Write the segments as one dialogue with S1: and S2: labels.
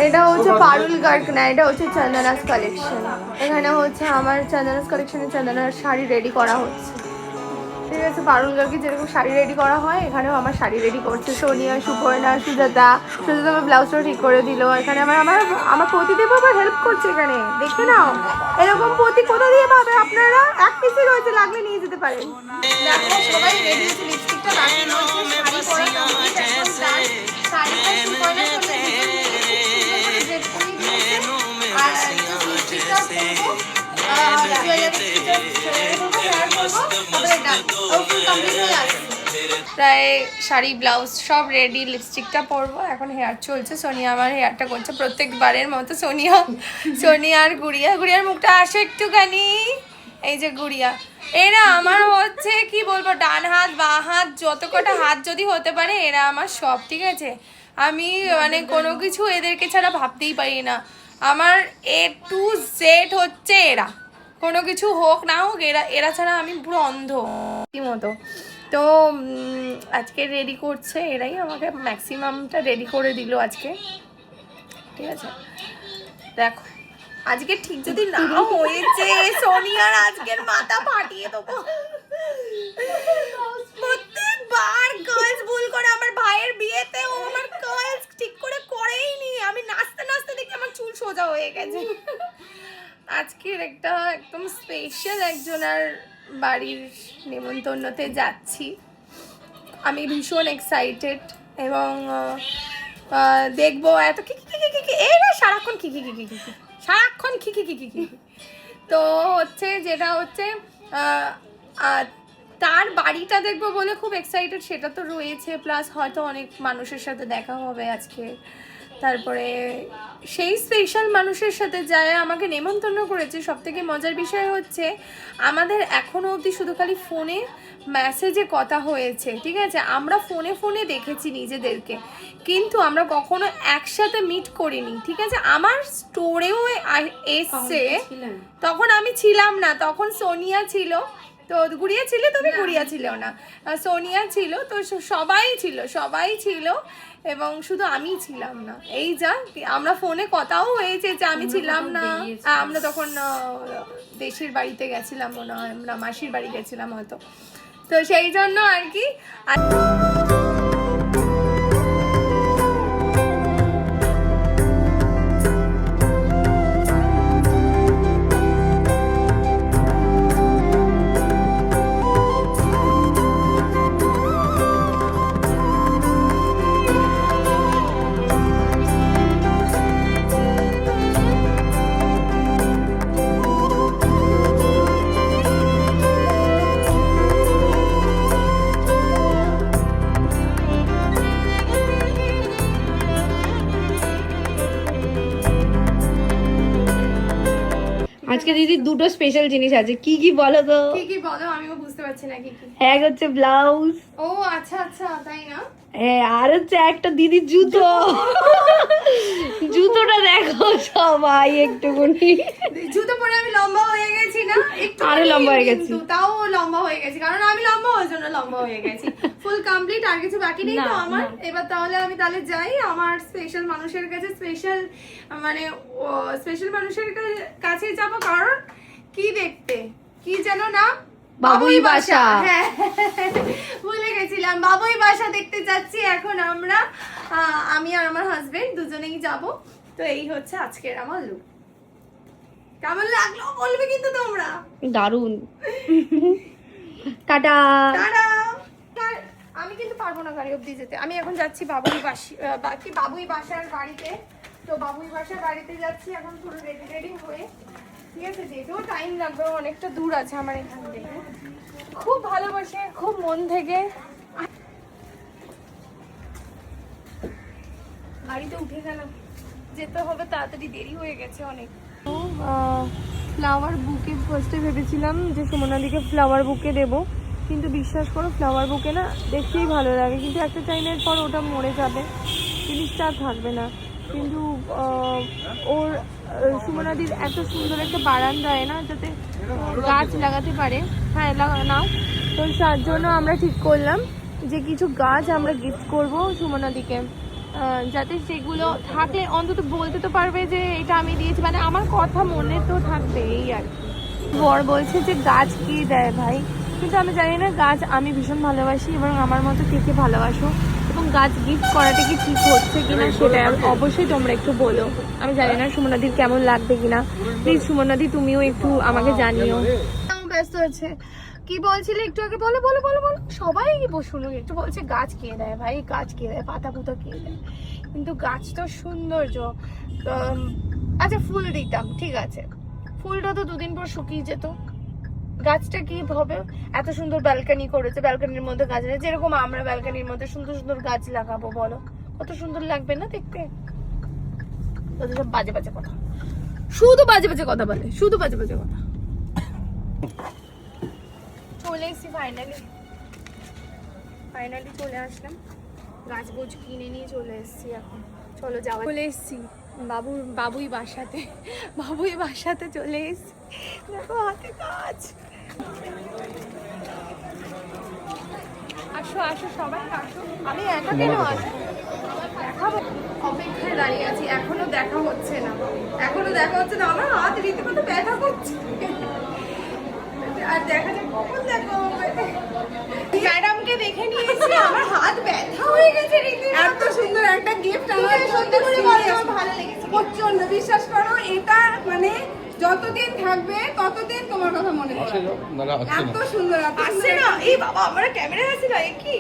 S1: এটা হচ্ছে পারুল গার্গ না, এটা হচ্ছে চন্দনাস কালেকশন। এখানে হচ্ছে আমার চন্দনাস কালেকশনে চন্দনার শাড়ি রেডি করা হচ্ছে, ঠিক আছে। পারুল গার্গে যেরকম শাড়ি রেডি করা হয় এখানেও আমার শাড়ি রেডি করছে সোনিয়া, সুপর্ণা, সুজাতা। সুজাতা আমার ব্লাউজটাও ঠিক করে দিল। এখানে আমার আমার আমার পতিদেব আবার হেল্প করছে। এখানে দেখে নাও, এরকম পতি কোথা দিয়ে পাবে আপনারা? এক পিসই রয়েছে, লাগলে নিয়ে যেতে পারেন। দেখো সবাই রেডি হচ্ছে, লিপস্টিকটা লাগানো হচ্ছে, শাড়ি পরা কমপ্লিট, এখন শাড়িটা সুপর্ণা আর লিপস্টিকটা করবো, প্রায় শাড়ি ব্লাউজ সব রেডি, লিপস্টিকটা পরবো, এখন হেয়ার চলছে। সোনিয়া আমার হেয়ারটা করছে প্রত্যেকবারের মতো। সোনিয়া আর গুড়িয়ার মুখটা আসে একটুখানি, এই যে গুড়িয়া। এরা আমার হচ্ছে কি বলবো, ডান হাত বা হাত, যত কটা হাত যদি হতে পারে এরা আমার সব, ঠিক আছে। আমি মানে কোনো কিছু এদেরকে ছাড়া ভাবতেই পারি না। আমার A to Z হচ্ছে এরা, কোনো কিছু হোক না হোক এরা ছাড়া আমি পুরো অন্ধ কি মতো। তো আজকে রেডি করছে এরাই, আমাকে ম্যাক্সিমামটা রেডি করে দিল আজকে, ঠিক আছে। দেখো আজকে ঠিক যদি না হয়েছে সোনিয়ার আজকের মাথা ফাটিয়ে দেবো। প্রত্যেকবার গার্লস ভুল করে, আমার ভাইয়ের বিয়েতে ও আমার গার্লস ঠিক করে করেই নি, আমি নাচতে নাচতে দেখি আমার চুল সোজা হয়ে গেছে। আজকের একটা একদম স্পেশাল একজনের বাড়ির নেমন্তন্নতে যাচ্ছি, আমি ভীষণ এক্সাইটেড। এবং দেখবো এত কি সারাক্ষণ সারাক্ষণ তো হচ্ছে যেটা হচ্ছে তার বাড়িটা দেখবো বলে খুব এক্সাইটেড, সেটা তো রয়েছে। প্লাস হয়তো অনেক মানুষের সাথে দেখা হবে আজকে। তারপরে সেই স্পেশাল মানুষের সাথে যায় আমাকে নেমন্তন্ন করেছে। সব থেকে মজার বিষয় হচ্ছে আমাদের এখনও অবধি শুধু খালি ফোনে মেসেজে কথা হয়েছে, ঠিক আছে। আমরা ফোনে দেখেছি নিজেদেরকে, কিন্তু আমরা কখনো একসাথে মিট করিনি, ঠিক আছে। আমার স্টোরেও এসছে, তখন আমি ছিলাম না, তখন সোনিয়া ছিল। তো গুড়িয়া ছিলে তুমি? গুড়িয়া ছিল না, সোনিয়া ছিল। তো সবাই ছিল এবং শুধু আমি ছিলাম না। এই যা আমরা ফোনে কথাও হয়েছে যে আমি ছিলাম না। আমরা তখন দেশের বাড়িতে গেছিলাম মনে হয়, আমরা মাসির বাড়ি গেছিলাম হয়তো। তো সেই জন্য আর কি।
S2: আজকে দিদি দুটো স্পেশাল জিনিস আছে, কি কি বলো তো?
S1: কি বলো, আমিও বুঝতে পারছি না কি।
S2: এক হচ্ছে ব্লাউজ।
S1: ও আচ্ছা তাই না?
S2: আর হচ্ছে একটা দিদির জুতো। জুতোটা দেখো সবাই একটুখানি।
S1: জুতো পরে আমি লম্বা হয়ে গেছি না? একটু
S2: আরো লম্বা হয়ে গেছি,
S1: তাও লম্বা হয়ে গেছি, কারণ আমি লম্বা হওয়ার জন্য লম্বা হয়ে গেছি। ফুল কমপ্লিট, আর কিছু বাকি নেই তো আমার। এবার তাহলে আমি যাই আমার স্পেশাল মানুষের কাছে, স্পেশাল মানুষের কাছে যাব। কারণ কি দেখতে, কি যেন নাম, বাবুই বাসা। হ্যাঁ ভুলে গেছিলাম, বাবুই বাসা দেখতে যাচ্ছি এখন আমরা। আমি আর আমার হাজবেন্ড দুজনেই যাব। তো এই হচ্ছে আজকের আমার লুক। কেমন লাগলো বলবে কিন্তু তোমরা।
S2: দারুন। টাটা।
S1: আমি কিন্তু পারবো না গাড়ি অব্দি যেতে। আমি এখন যাচ্ছি বাবুই বাসার বাড়িতে। তো বাবুই বাসার বাড়িতে যাচ্ছি এখন পুরো রেডি হয়ে, ঠিক আছে। যেতেও টাইম লাগবে, অনেকটা দূর আছে আমার এখান থেকে। খুব ভালোবাসে, খুব মন থেকে। গাড়িতে উঠে গেলাম, যেতে হবে তাড়াতাড়ি, দেরি হয়ে গেছে অনেক। ফ্লাওয়ার বুকে ফার্স্টে ভেবেছিলাম যে সুমনাদিকে ফ্লাওয়ার বুকে দেবো, কিন্তু বিশ্বাস করো ফ্লাওয়ার বুকে না দেখতেই ভালো লাগে, কিন্তু একটা টাইমের পর ওটা মরে যাবে, জিনিসটা আর থাকবে না। কিন্তু ওর সুমনাদির এত সুন্দর একটা বারান্দায় না, যাতে গাছ লাগাতে পারে। হ্যাঁ নাও। তো তার জন্য আমরা ঠিক করলাম যে কিছু গাছ আমরা গিফট করবো সুমনাদিকে। যাতে সেগুলো থাকলে অন্তত বলতে তো পারবে যে এটা আমি দিয়েছি, মানে আমার কথা মনে তো থাকবে, এই আর কি। বর বলছে যে গাছ কি দেয় ভাই, কিন্তু আমি জানি না গাছ আমি ভীষণ ভালোবাসি এবং আমার মতো কে কে ভালোবাসো, এবং গাছ গিফট করাটা কি ঠিক হচ্ছে কিনা সেটা অবশ্যই তোমরা একটু বলো। আমি জানি না সুমনাদির কেমন লাগবে কিনা, প্লিজ সুমনাদি তুমিও একটু আমাকে জানিও। ব্যস্ত আছে, কি বলছিলে একটু আগে? বলো বলো বলো বলো, সবাই শুনুক একটু। বলছে গাছ কে দেয় ভাই, গাছ কে দেয়, পাতা পুতা কে দেয়, কিন্তু গাছ তো সৌন্দর্য। আচ্ছা ফুল দিতাম, ঠিক আছে, ফুলটা তো দুদিন পর শুকিয়ে যেত, গাছটা কি হবে? এত সুন্দর ব্যালকনি করেছে, ব্যালকনির মধ্যে গাছ নেই, যেরকম আমরা ব্যালকনির মধ্যে সুন্দর সুন্দর গাছ লাগাবো, বলো কত সুন্দর লাগবে না দেখতে? কত সব বাজে বাজে কথা, শুধু বাজে বাজে কথা বলে, শুধু বাজে বাজে কথা। চলে এসছি ফাইনালি চলে আসলাম, গাছ গোছ কিনে নিয়ে চলে এসছি। এখন চলো যাওয়া, চলে এসছি বাবুই বাসাতে চলে এসছি। দেখো হাতে কাজ, আসো আসো সবাই আসো, আমি একা কেন আসবো, দেখাবো। অপেক্ষায় দাঁড়িয়ে আছি, এখনো দেখা হচ্ছে না, আমার হাত রীতিমতো ব্যথা করছে, আর দেখা যাক কখন দেখা হবে। ম্যাডামকে দেখে নিয়েছি, আমার হাত ব্যথা হয়ে গেছে রীতিমতো।
S3: এত সুন্দর একটা গিফট আমার
S1: সত্যি করে বলো, আমার ভালো লেগেছে
S3: প্রচন্ড, বিশ্বাস করো এটা মানে যতদিন থাকবে ততদিন তোমার কথা মনে পড়বে। এত সুন্দর,
S1: আসছে না, এই বাবা আমার ক্যামেরা আছে না, কি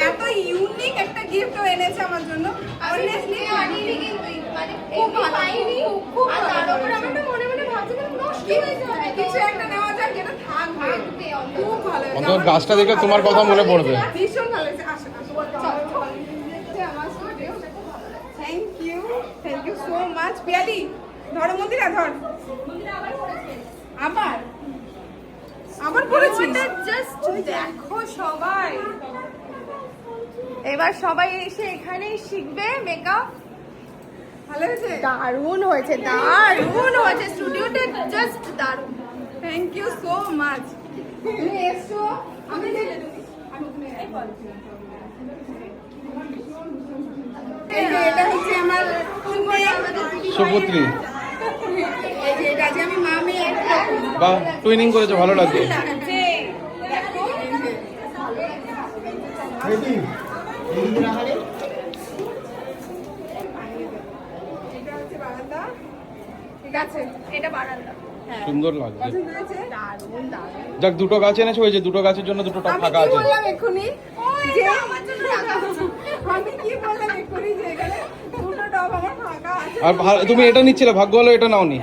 S3: এত ইউনিক একটা গিফট এনেছে আমার জন্য। অনেস্টলি
S1: আনিনি, কিন্তু মানে খুব ভালো পাইনি, আর তার উপর আমি তো মনে মনে ভাবছিলাম নষ্ট হয়ে যাবে,
S3: কিছু একটা নেওয়া যাক যেটা থাকবে। খুব ভালো হয়েছে।
S4: অন্তত গাছটা দেখে তোমার কথা মনে পড়বে।
S3: ভীষণ ভালো হয়েছে। আসো আসো, thank you so much. Piyali ধরো মন্দিরা, ধর। আবার পড়েছিস?
S1: জাস্ট দেখো সবাই, এবার সবাই এসে এখানেই শিখবে মেকআপ।
S3: ভালো হয়েছে?
S1: দারুণ হয়েছে, স্টুডিওটা জাস্ট দারুণ।
S3: Thank you so much. তুমি এসছো, আমি এই যে এটা হচ্ছে আমার
S4: সুপুত্রী
S3: এই যে এটা যে আমি মা মেয়ে
S4: বা টুইনিং করেছো, ভালো লাগছে।
S3: এটা হচ্ছে বারান্দা। ঠিক আছে,
S1: এটা বারান্দা,
S4: সুন্দর লাগছে।
S3: পছন্দ হয়েছে?
S1: দারুণ দারুণ।
S4: যাক, দুটো গাছ এনেছো, ওই যে দুটো গাছের জন্য দুটো টব
S3: আমি
S4: ফাঁকা
S3: কি
S4: আছে।
S3: বললাম এক্ষুনি যে
S1: আমার জন্য রাখা আছে।
S3: আমি কি বললাম এক্ষুনি যে এখানে দুটো টব আমার ফাঁকা আছে।
S4: আর তুমি এটা নিচ্ছিলে, ভাগ্য হলো এটা নাওনি।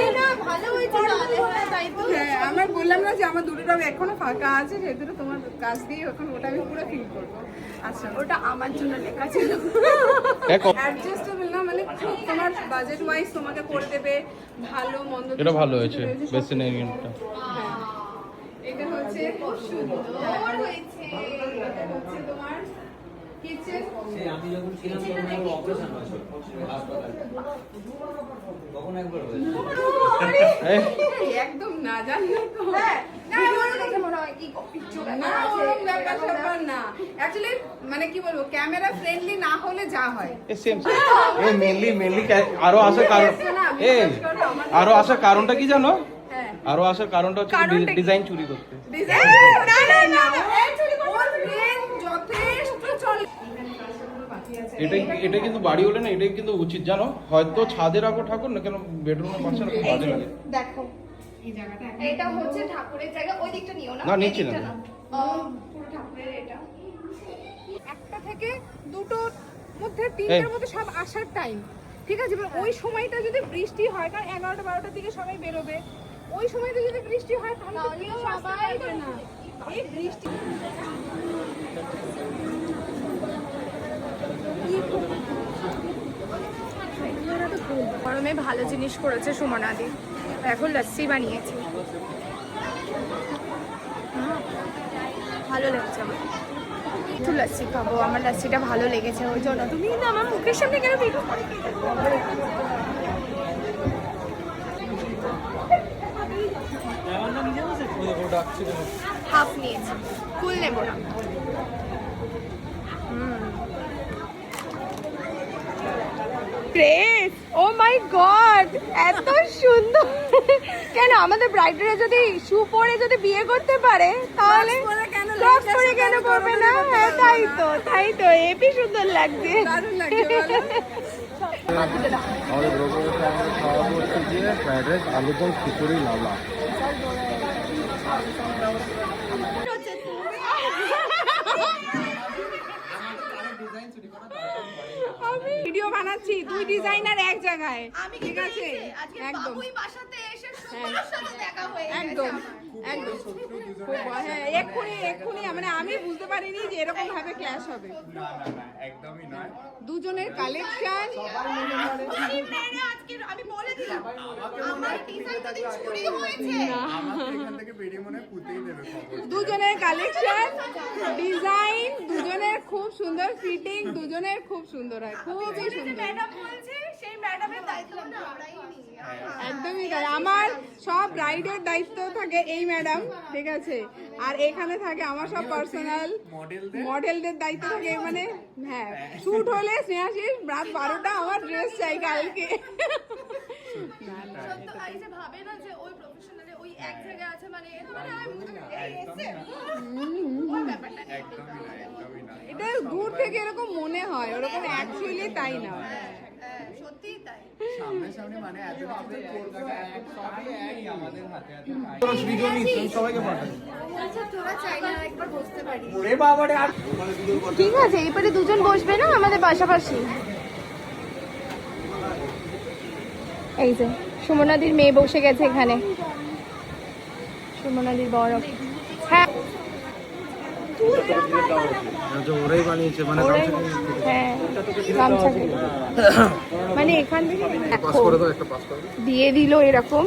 S1: এই না, ভালো হয়েছে তাহলে, হ্যাঁ তাই তো।
S3: হ্যাঁ, আমার বললাম না যে আমার দুটো টব এখনো ফাঁকা আছে, সেগুলো তোমার কাছ দিয়ে এখন ওটা আমি পুরো ফিল করবো। আচ্ছা,
S1: ওটা আমার জন্য লেখা ছিল।
S4: দেখো
S3: অ্যাডজাস্টেবল না, মানে খুব তোমার বাজেট ওয়াইজ তোমাকে করে দেবে, ভালো মন্দ
S4: এটা ভালো হয়েছে, বেসিন এরিয়াটা।
S3: হ্যাঁ, এটা হচ্ছে খুব সুন্দর
S1: হয়েছে।
S3: এটা হচ্ছে তোমার কিচেন।
S5: আমি যখন ছিলাম তখন আমার অপারেশন হয়েছিল হাসপাতালে, তখন একবার হয়েছিল।
S3: একদম না, জানো তো?
S1: না আমার দেখে মনে হয় কি পিকচার
S3: না, ওরকম ব্যাপার না। অ্যাকচুয়ালি মানে কি বলবো, ক্যামেরা ফ্রেন্ডলি না হলে যা হয়।
S4: সেম মেনলি আরো আসার কারণ, আরো আসার কারণটা কি জানো?
S3: হ্যাঁ,
S4: আরো আসার কারণটা হচ্ছে ডিজাইন চুরি করতে।
S3: ডিজাইন না না না, ওর ফ্রেন্ড যথেষ্ট চলে।
S4: এটা কিন্তু বাড়ি হলে না, এটাই কিন্তু উচিত জানো। হয়তো ছাদে রাখো ঠাকুর, না কেন বেডরুমে পাচ্ছে না, খুব বাজে লাগে।
S1: দেখো এই জায়গাটা, এটা হচ্ছে ঠাকুরের জায়গা, ওই দিকটা নিও না,
S4: না, নিচ্ছি না।
S1: পুরো ঠাকুরের এটা।
S3: একটা থেকে দুটোর মধ্যে তিনটার মধ্যে সব আসার টাইম, ঠিক আছে? এবার ওই সময়টা যদি বৃষ্টি হয়, কারণ 11টা 12টার দিকে সবাই বেরোবে, ওই সময়টা যদি বৃষ্টি হয় তাহলে তো কেউ আসতে পারবে না। এই বৃষ্টি
S1: গরমে ভালো জিনিস করেছে সুমনাদি, এখন লস্যি বানিয়েছে, ভালো লাগছে আমার। একটু লস্যি খাবো, আমার লস্যিটা ভালো লেগেছে, ওই জন্য। তুমি কিন্তু আমার মুখের সামনে কেন ভিডিও করে? হাফ নিয়েছি, ফুল নেবো না। ড্রেস, ও মাই গড, এত সুন্দর। কেন আমাদের ব্রাইডরা যদি শু পরে যদি বিয়ে করতে পারে তাহলে ক্রক্স পরে কেন করবে না? হ্যাঁ তাই তো হেবি সুন্দর লাগছে।
S4: আমাদের ব্রোকোলিতে আমাদের খাওয়াবো হচ্ছে গিয়ে ফ্রাইড রাইস, আলুদম, খিচুড়ি, লালা।
S3: ভিডিও বানাচ্ছি, দুই ডিজাইনার এক জায়গায়,
S1: আমি
S3: ঠিক আছে? একদম
S1: বাসাতে এসে সুন্দরের সাথে দেখা হয়ে
S3: একদম একদম হ্যাঁ, এক্ষুনি মানে আমি বুঝতে পারিনি যে এরকম ভাবে ক্লাস হবে।
S4: একদমই নয়।
S3: দুজনের কালেকশন
S1: আমি বলে দিলাম আমার ডিজাইন যদি চুরি হয়েছে।
S4: এখান থেকে বেরিয়ে মনে হয় পুঁতেই দেবে খবর।
S3: দুজনের কালেকশন, ডিজাইন দুজনের খুব সুন্দর, ফিটিং দুজনের খুব সুন্দর হয়, খুবই সুন্দর।
S1: ম্যাডাম বলছে সেই ম্যাডামের দায়িত্ব না আমরাই নিই।
S3: একদমই তাই, আমার সব রাইডের দায়িত্ব থাকে এই ম্যাডাম, ঠিক আছে? আর এখানে থাকে আমার সব পার্সোনাল মডেলদের দায়িত্ব থাকে, মানে হ্যাঁ শুট হলে স্নেহাশিস রাত 12টা আমার ড্রেস চাই কালকে।
S1: সত্য, এই যে ভাবে না যে ওই প্রফেশনালে ওই এক জায়গায় আছে, মানে এই এসে ওই ব্যাপারটা নেই।
S3: এটা দূর থেকে এরকম মনে হয়, ওরকম অ্যাকচুয়ালি তাই না।
S1: হ্যাঁ, সত্যিই তাই।
S4: সামনাসামনি মানে এত কিছু করবে, সবই একই আমাদের হাতে হাতে। তোরা সৃজনী সবাইকে পাঠাই।
S1: আচ্ছা তোরা চাইলে একবার বসতে পারি।
S4: ওরে বাবারে, আর
S1: ঠিক আছে, এবারে দুজন বসবে না আমাদের পাশাপাশি। এই যে সুমনাদির মেয়ে বসে গেছে এখানে, সুমনাদির বড়। হ্যাঁ
S4: ওরাই বানিয়েছে মানে
S1: হ্যাঁ গামছা দিয়ে। মানে এখান থেকে দেখো
S4: একটা পাস করে
S1: দিয়ে দিল এরকম,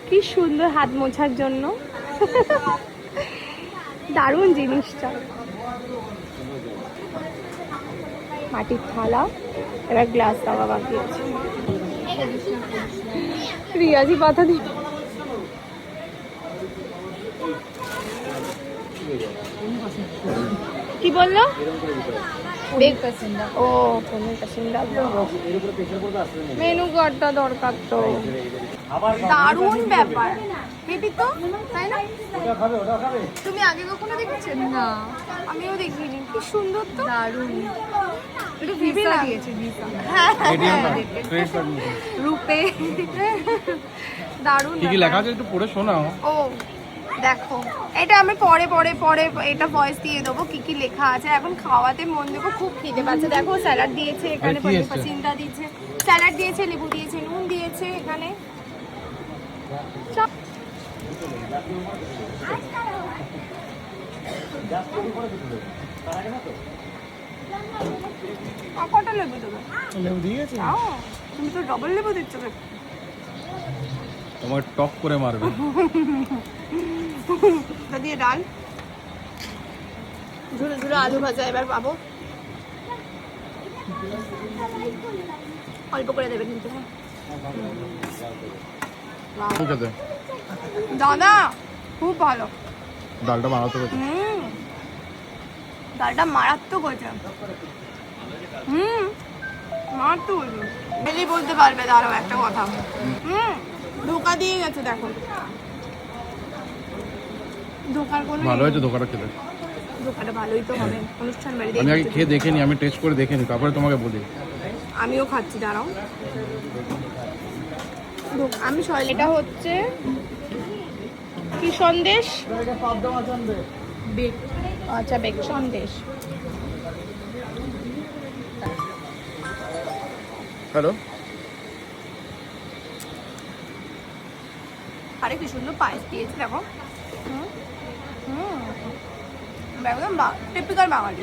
S1: কি সুন্দর হাত মোছার জন্য। দারুণ জিনিসটা, মাটির থালা, এবার গ্লাস দেওয়া বাকি আছে। রিয়াজি পাতা দি কি বললো? ও পনির কাসিন্দা, মেনু কার্ডটা দরকার তো। দারুণ ব্যাপার, হেবি তো, তাই না? তুমি আগে কখনো দেখেছো? না আমিও দেখিনি। কি সুন্দর তো, দারুণ। একটু ভিসা দিয়েছে, ভিসা। হ্যাঁ রূপে দারুণ।
S4: কি কি লেখা আছে একটু পড়ে শোনাও।
S1: ও দেখো, এটা আমি পরে এটা ভয়েস দিয়ে দেবো কি কি লেখা আছে। এখন খাওয়াতে মন দেবো, খুব খিদে পাচ্ছে। দেখো স্যালাড দিয়েছে এখানে,
S4: কি
S1: পনির
S4: এসছে?
S1: পাসিন্দা দিয়েছে, স্যালাড দিয়েছে, লেবু দিয়েছে, নুন দিয়েছে এখানে। সব কটা লেবু দেবে?
S4: লেবু দিয়ে গেছে,
S1: তুমি তো ডবল লেবু দিচ্ছ।
S4: তোমার টক করে মারবে।
S1: দিয়ে ডাল, ঝুড়ো ঝুড়ো আলু ভাজা এবার পাবো। অল্প করে দেবেন কিন্তু। দাদা খুব ভালো,
S4: ডালটা বানাতে হবে।
S1: ডালটা মারাত্মক হয়েছে। মারাত্মক হয়েছে, এলি বলতে পারবে। দাঁড়াও একটা কথা, ধোকা দিয়ে গেছে। দেখো ধোকার কোনো
S4: ভালো হয়েছে ধোকাটা খেতে।
S1: ধোকাটা ভালোই তো হবে, অনুষ্ঠান বাড়িতে।
S4: আমি আগে খেয়ে দেখে নি, আমি টেস্ট করে দেখে নি, তারপরে তোমাকে বলি।
S1: আমিও খাচ্ছি, দাঁড়াও। আমি এটা হচ্ছে কি সন্দেশ? আচ্ছা বেক সন্দেশ।
S4: হ্যালো,
S1: আরে কি সুন্দর পায়েস দিয়েছে দেখো। একদম টিপিক্যাল বাঙালি।